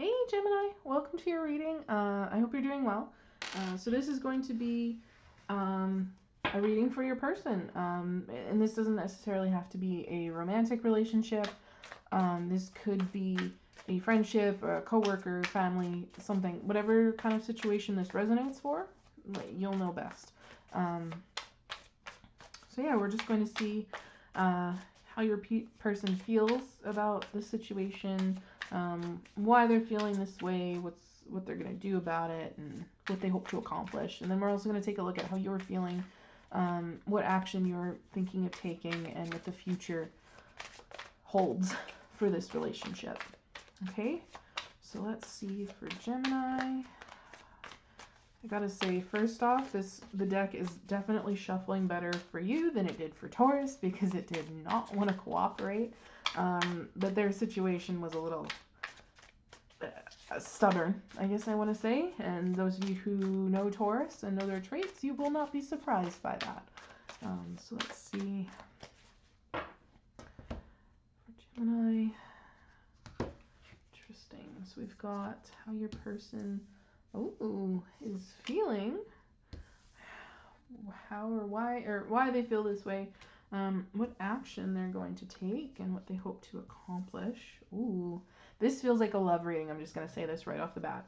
Hey Gemini, welcome to your reading. I hope you're doing well. So this is going to be um, a reading for your person, and this doesn't necessarily have to be a romantic relationship. This could be a friendship, a coworker, family, something, whatever kind of situation this resonates for, you'll know best. Um, so yeah, we're just going to see how your person feels about the situation, why they're feeling this way, what they're going to do about it, and what they hope to accomplish. And then we're also going to take a look at how you're feeling, what action you're thinking of taking, and what the future holds for this relationship. Okay, so let's see for Gemini. I gotta say, first off, the deck is definitely shuffling better for you than it did for Taurus because it did not want to cooperate. But their situation was a little stubborn, I guess I want to say. And those of you who know Taurus and know their traits, you will not be surprised by that. So let's see. For Gemini. Interesting. So we've got how your person is feeling, how or why they feel this way, what action they're going to take, and what they hope to accomplish. Ooh, this feels like a love reading. I'm just going to say this right off the bat.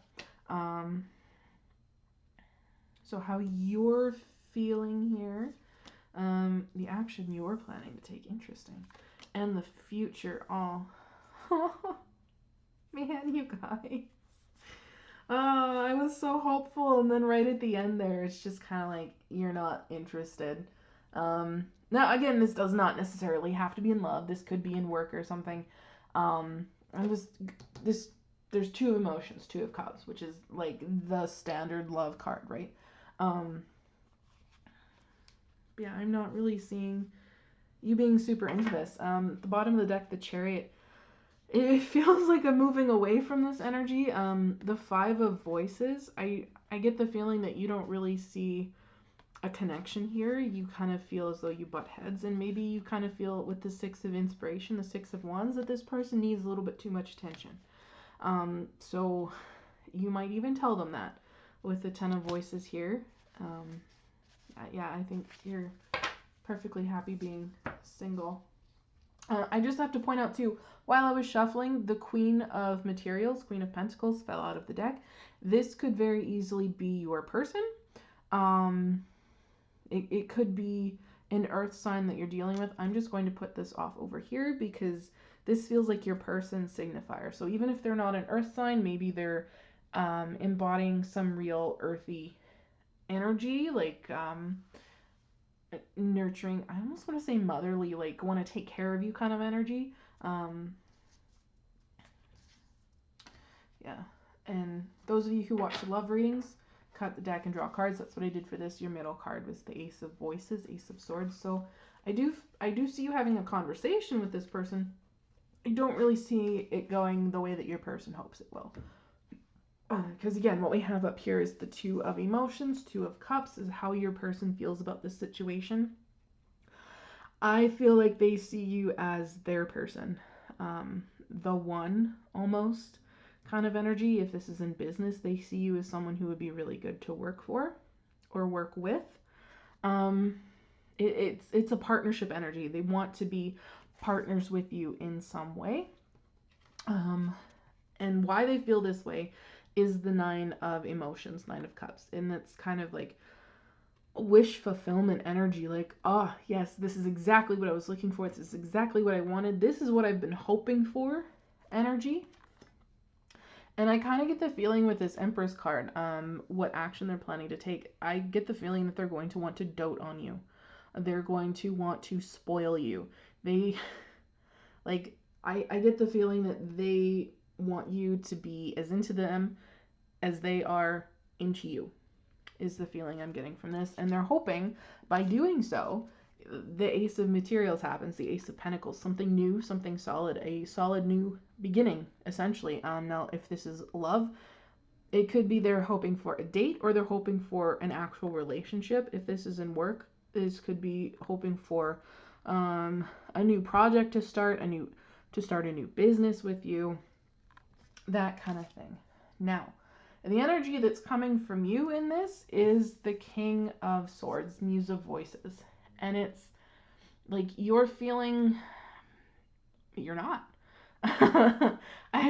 So how you're feeling here, the action you're planning to take, interesting, and the future. Oh, man, you guys. Oh, I was so hopeful, and then right at the end there, it's just kind of like you're not interested. Now, again, this does not necessarily have to be in love. This could be in work or something. I'm just this. There's two emotions, two of cups, which is like the standard love card, right? Um, yeah, I'm not really seeing you being super into this. The bottom of the deck, the Chariot. It feels like I'm moving away from this energy. The Five of Voices, I get the feeling that you don't really see a connection here. You kind of feel as though you butt heads, and maybe you kind of feel with the Six of Inspiration, the Six of Wands, that this person needs a little bit too much attention. So you might even tell them that with the Ten of Voices here. Yeah, I think you're perfectly happy being single. I just have to point out too, while I was shuffling, the Queen of Materials, Queen of Pentacles, fell out of the deck. This could very easily be your person. Um, it could be an earth sign that you're dealing with. I'm just going to put this off over here because this feels like your person's signifier. So even if they're not an earth sign, maybe they're embodying some real earthy energy, like nurturing. I almost want to say motherly, like want to take care of you kind of energy. Um, yeah. And those of you who watch the love readings, cut the deck and draw cards. That's what I did for this. Your middle card was the Ace of Voices, Ace of Swords. So I do see you having a conversation with this person. I don't really see it going the way that your person hopes it will. Because again, what we have up here is the Two of Emotions, Two of Cups, is how your person feels about this situation. I feel like they see you as their person, the one almost kind of energy. If this is in business, they see you as someone who would be really good to work for or work with. Um, it's a partnership energy. They want to be partners with you in some way. And why they feel this way is the Nine of Emotions, Nine of Cups, and that's kind of like wish fulfillment energy, like, oh yes, this is exactly what I was looking for, this is exactly what I wanted, this is what I've been hoping for energy. And I kind of get the feeling with this Empress card, what action they're planning to take, I get the feeling that they're going to want to dote on you, they're going to want to spoil you. They like, I get the feeling that they want you to be as into them as they are into you, is the feeling I'm getting from this. And they're hoping by doing so, the Ace of Materials happens, the Ace of Pentacles, something new, something solid, a solid new beginning, essentially. Now, if this is love, it could be they're hoping for a date or they're hoping for an actual relationship. If this is in work, this could be hoping for a new project to start, a new business with you. that kind of thing. Now, the energy that's coming from you in this is the King of Swords, Muse of Voices. And it's like you're feeling, you're not. I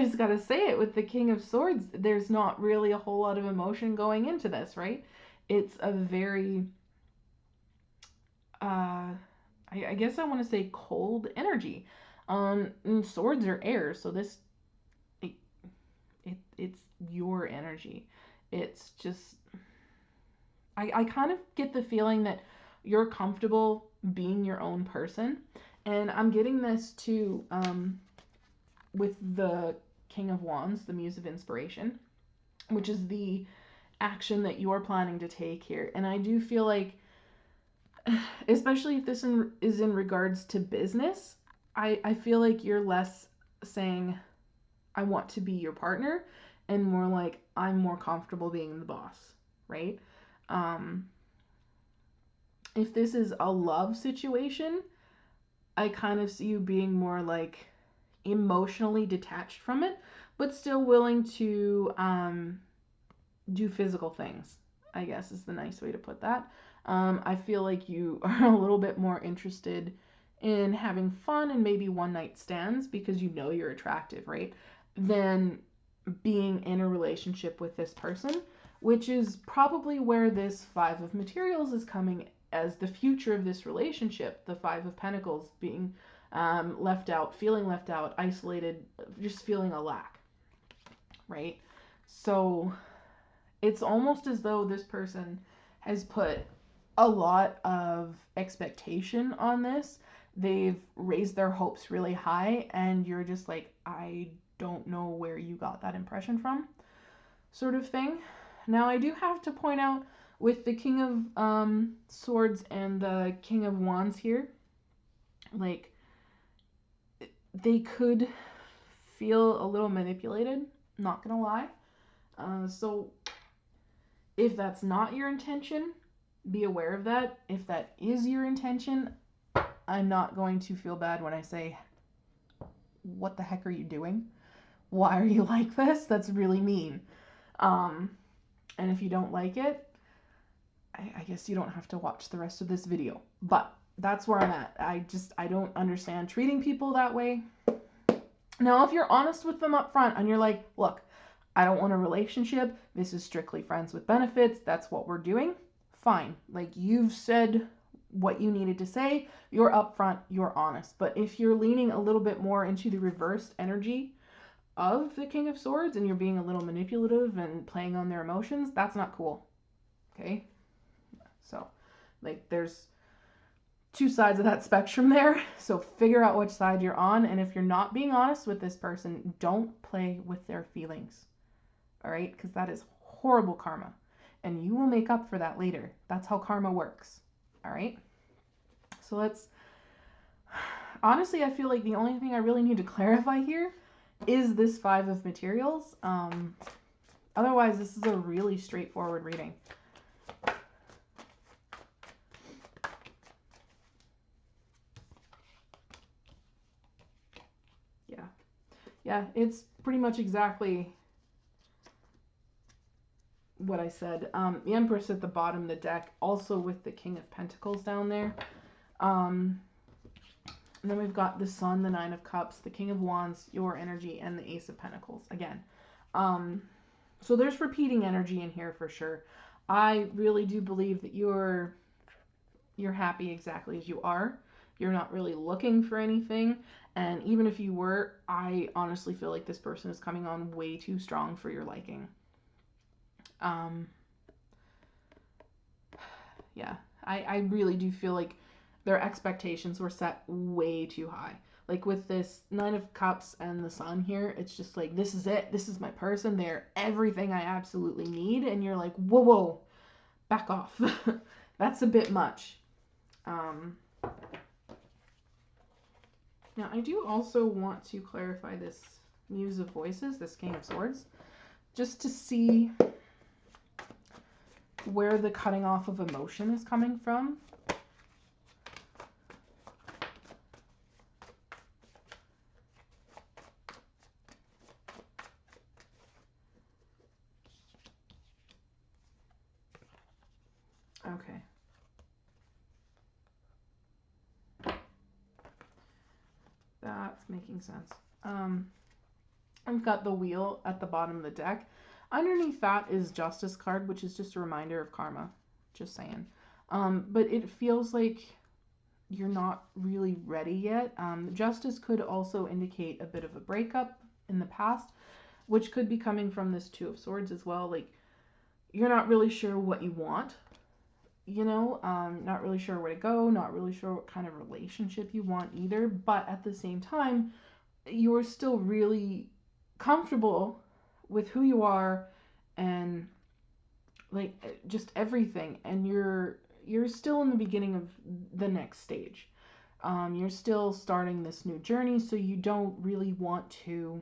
just gotta say it, with the King of Swords, there's not really a whole lot of emotion going into this, right? It's a very, I guess I want to say cold energy. And swords are air, so this, it, it's your energy. It's just, I kind of get the feeling that you're comfortable being your own person. And I'm getting this too, with the King of Wands, the Muse of Inspiration, which is the action that you're planning to take here. And I do feel like, especially if this is in regards to business, I feel like you're less saying, I want to be your partner, and more like, I'm more comfortable being the boss, right? If this is a love situation, I kind of see you being more like emotionally detached from it, but still willing to do physical things, I guess is the nice way to put that. I feel like you are a little bit more interested in having fun and maybe one night stands because you know you're attractive, right? Than being in a relationship with this person, which is probably where this Five of Materials is coming as the future of this relationship. The Five of Pentacles being left out, isolated, just feeling a lack, right? So it's almost as though this person has put a lot of expectation on this. They've raised their hopes really high, and you're just like, I don't know where you got that impression from, sort of thing. Now, I do have to point out, with the King of Swords and the King of Wands here, like, they could feel a little manipulated, not gonna lie. So if that's not your intention, be aware of that. If that is your intention, I'm not going to feel bad when I say, what the heck are you doing? Why are you like this? That's really mean. And if you don't like it, I guess you don't have to watch the rest of this video. But that's where I'm at. I don't understand treating people that way. Now, if you're honest with them up front and you're like, look, I don't want a relationship, this is strictly friends with benefits, that's what we're doing, fine. Like, you've said what you needed to say, you're upfront, you're honest. But if you're leaning a little bit more into the reversed energy of the King of Swords and you're being a little manipulative and playing on their emotions, that's not cool. Okay? So, like, there's two sides of that spectrum there. So figure out which side you're on. And if you're not being honest with this person, don't play with their feelings. All right? Because that is horrible karma. And you will make up for that later. That's how karma works. All right? So let's... Honestly, I feel like the only thing I really need to clarify here is this Five of Materials. Otherwise, this is a really straightforward reading. Yeah, it's pretty much exactly what I said. The Empress at the bottom of the deck, also with the King of Pentacles down there. And then we've got the Sun, the Nine of Cups, the King of Wands, your energy, and the Ace of Pentacles again. So there's repeating energy in here for sure. I really do believe that you're happy exactly as you are. You're not really looking for anything. And even if you were, I honestly feel like this person is coming on way too strong for your liking. Yeah, I really do feel like their expectations were set way too high. Like with this Nine of Cups and the Sun here, it's just like, this is it. This is my person. They're everything I absolutely need. And you're like, whoa, whoa, back off. That's a bit much. Now, I do also want to clarify this Muse of Voices, this King of Swords, just to see where the cutting off of emotion is coming from. Okay. That's making sense. I've got the wheel at the bottom of the deck. Underneath that is Justice card, which is just a reminder of karma. Just saying. But it feels like you're not really ready yet. Justice could also indicate a bit of a breakup in the past, which could be coming from this Two of Swords as well. Like, you're not really sure what you want, you know, not really sure where to go, not really sure what kind of relationship you want either, but at the same time, you're still really comfortable with who you are and like just everything, and you're still in the beginning of the next stage. You're still starting this new journey, so you don't really want to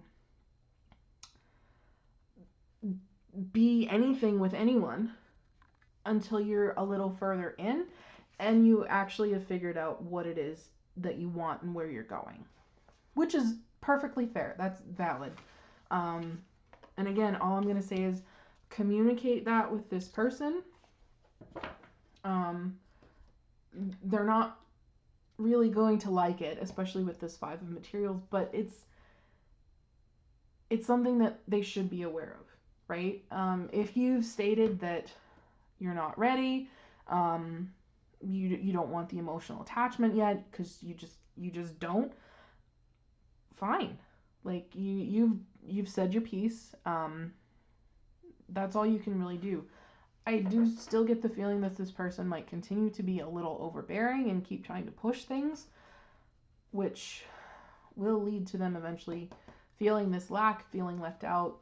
be anything with anyone until you're a little further in and you actually have figured out what it is that you want and where you're going, which is perfectly fair. That's valid. And again, all I'm going to say is communicate that with this person. They're not really going to like it, especially with this Five of Materials, but it's something that they should be aware of, right? If you've stated that you're not ready, you don't want the emotional attachment yet because you just don't, fine. Like you've said your piece. That's all you can really do. I do still get the feeling that this person might continue to be a little overbearing and keep trying to push things, which will lead to them eventually feeling this lack, feeling left out,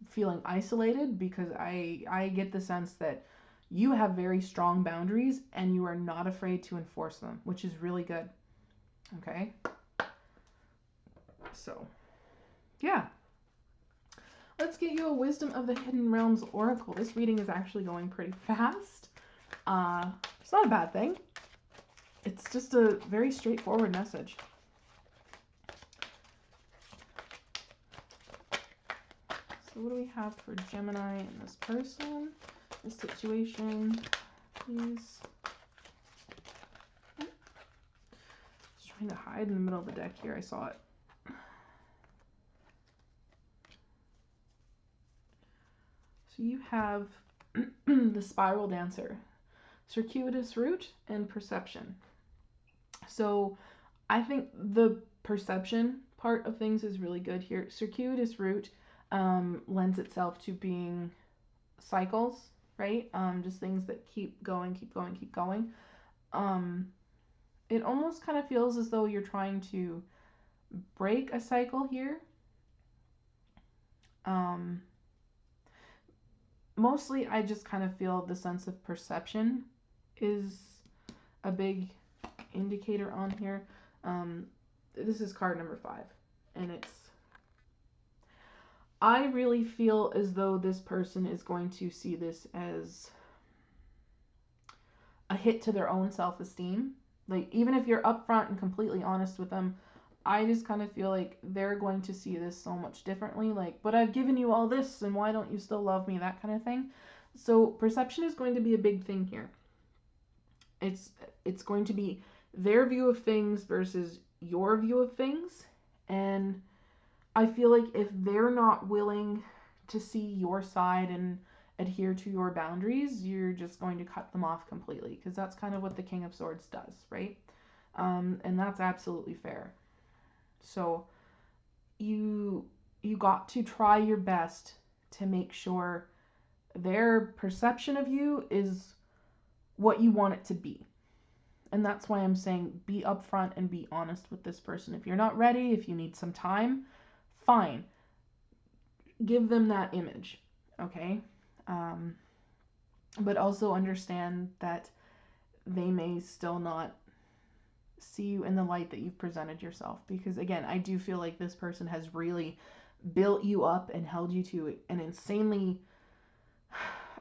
feeling isolated, because I get the sense that you have very strong boundaries and you are not afraid to enforce them, which is really good. Okay? So, yeah. Let's get you a Wisdom of the Hidden Realms Oracle. This reading is actually going pretty fast. It's not a bad thing. It's just a very straightforward message. So what do we have for Gemini and this person? This situation, please. Just trying to hide in the middle of the deck here. I saw it. So you have the Spiral Dancer, Circuitous Route, and Perception. So I think the perception part of things is really good here. Circuitous Route lends itself to being cycles, right? Just things that keep going, keep going, keep going. It almost kind of feels as though you're trying to break a cycle here. Mostly I just kind of feel the sense of perception is a big indicator on here. This is card number 5, and I really feel as though this person is going to see this as a hit to their own self-esteem. Like, even if you're upfront and completely honest with them, I just kind of feel like they're going to see this so much differently. Like, but I've given you all this, and why don't you still love me? That kind of thing. So perception is going to be a big thing here. It's going to be their view of things versus your view of things. And I feel like if they're not willing to see your side and adhere to your boundaries, you're just going to cut them off completely, because that's kind of what the King of Swords does, right? And that's absolutely fair. So you got to try your best to make sure their perception of you is what you want it to be. And that's why I'm saying be upfront and be honest with this person. If you're not ready, if you need some time, fine. Give them that image, okay? But also understand that they may still not see you in the light that you've presented yourself. Because again, I do feel like this person has really built you up and held you to an insanely,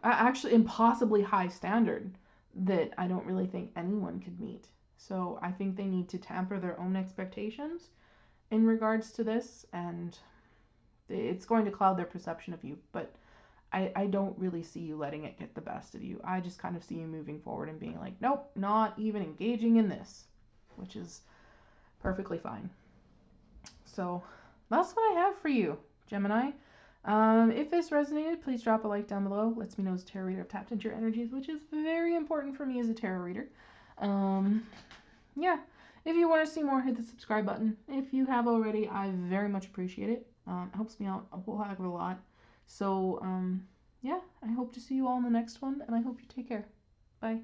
actually impossibly high standard that I don't really think anyone could meet. So I think they need to temper their own expectations in regards to this, and it's going to cloud their perception of you. But I don't really see you letting it get the best of you. I just kind of see you moving forward and being like, nope, not even engaging in this, which is perfectly fine. So that's what I have for you, Gemini. If this resonated, please drop a like down below. Lets me know as a tarot reader I've tapped into your energies, which is very important for me as a tarot reader. Yeah. If you want to see more, hit the subscribe button. If you have already, I very much appreciate it. It helps me out a whole heck of a lot. So, yeah, I hope to see you all in the next one, and I hope you take care. Bye.